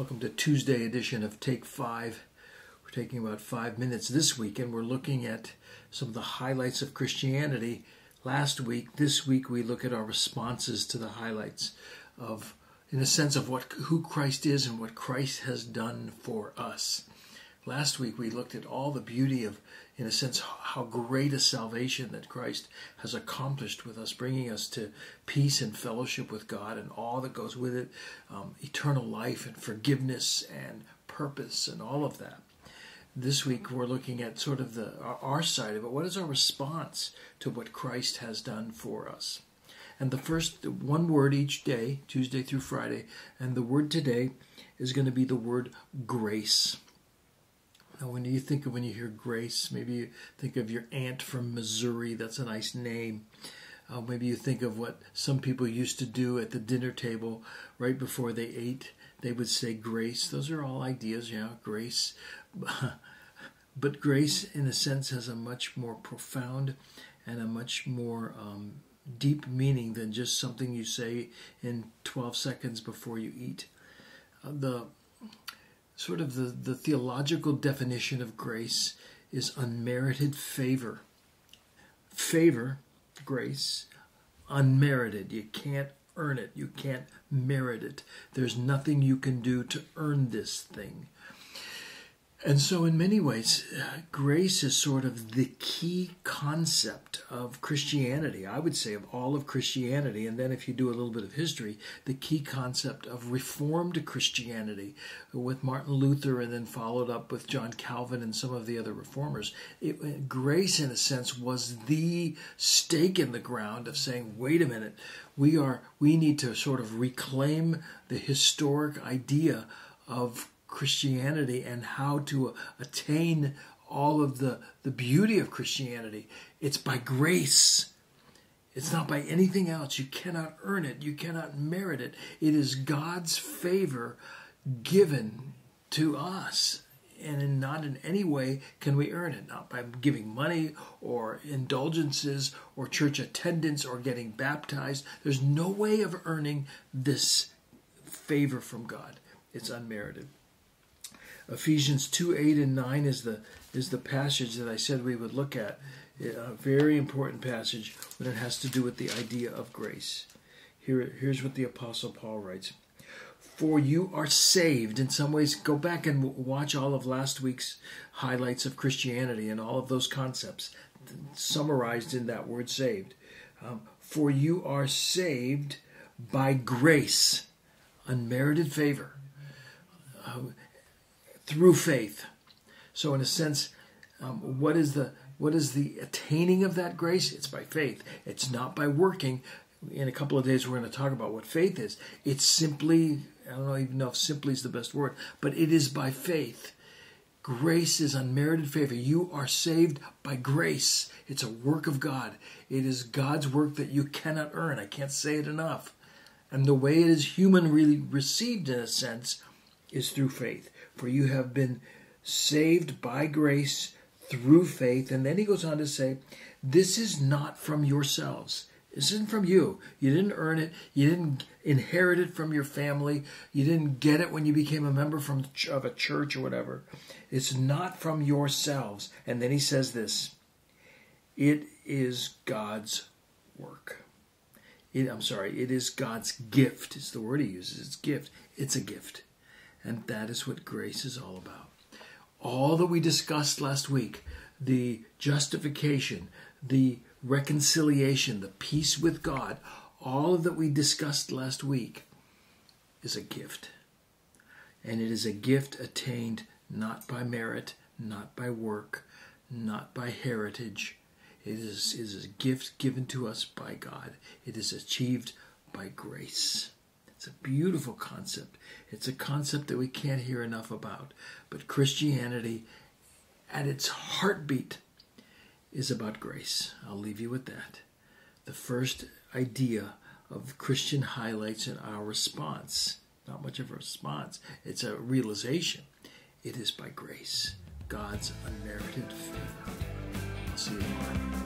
Welcome to Tuesday edition of Take 5. We're taking about 5 minutes this week, and we're looking at some of the highlights of Christianity last week. This week we look at our responses to the highlights of, in a sense, of who Christ is and what Christ has done for us. Last week we looked at all the beauty of, in a sense, how great a salvation that Christ has accomplished with us, bringing us to peace and fellowship with God and all that goes with it, eternal life and forgiveness and purpose and all of that. This week we're looking at sort of our side of it. What is our response to what Christ has done for us? And the first one word each day, Tuesday through Friday, and the word today is going to be the word grace. Now, when you hear grace, maybe you think of your aunt from Missouri. That's a nice name. Maybe you think of what some people used to do at the dinner table right before they ate. They would say grace. Those are all ideas, grace. But grace, in a sense, has a much more profound and a much more deep meaning than just something you say in 12 seconds before you eat. The theological definition of grace is unmerited favor. Favor, grace, unmerited. You can't earn it. You can't merit it. There's nothing you can do to earn this thing. And so in many ways, grace is sort of the key concept of Christianity. I would say of all of Christianity, and then if you do a little bit of history, the key concept of Reformed Christianity with Martin Luther and then followed up with John Calvin and some of the other reformers. Grace, in a sense, was the stake in the ground of saying, wait a minute, we need to sort of reclaim the historic idea of Christianity and how to attain all of the beauty of Christianity. It's by grace. It's not by anything else. You cannot earn it. You cannot merit it. It is God's favor given to us. And not in any way can we earn it. Not by giving money or indulgences or church attendance or getting baptized. There's no way of earning this favor from God. It's unmerited. Ephesians 2:8 and 9 is the passage that I said we would look at. A very important passage when it has to do with the idea of grace. Here's what the Apostle Paul writes. For you are saved. In some ways, go back and watch all of last week's highlights of Christianity and all of those concepts summarized in that word saved. For you are saved by grace, unmerited favor, through faith. So in a sense, what is the attaining of that grace? It's by faith. It's not by working. In a couple of days we're going to talk about what faith is. It's simply, I don't even know if simply is the best word, but it is by faith. Grace is unmerited favor. You are saved by grace. It's a work of God. It is God's work that you cannot earn. I can't say it enough. And the way it is humanly received, in a sense, is through faith. For you have been saved by grace through faith. And then he goes on to say, this is not from yourselves. This isn't from you. You didn't earn it. You didn't inherit it from your family. You didn't get it when you became a member of a church or whatever. It's not from yourselves. And then he says this, it is God's work. It is God's gift. It's the word he uses. It's gift. It's a gift. And that is what grace is all about. All that we discussed last week, the justification, the reconciliation, the peace with God, all that we discussed last week is a gift. And it is a gift attained not by merit, not by work, not by heritage. It is a gift given to us by God. It is achieved by grace. It's a beautiful concept. It's a concept that we can't hear enough about. But Christianity, at its heartbeat, is about grace. I'll leave you with that. The first idea of Christian highlights and our response, not much of a response, it's a realization. It is by grace, God's unmerited favor. I'll see you tomorrow.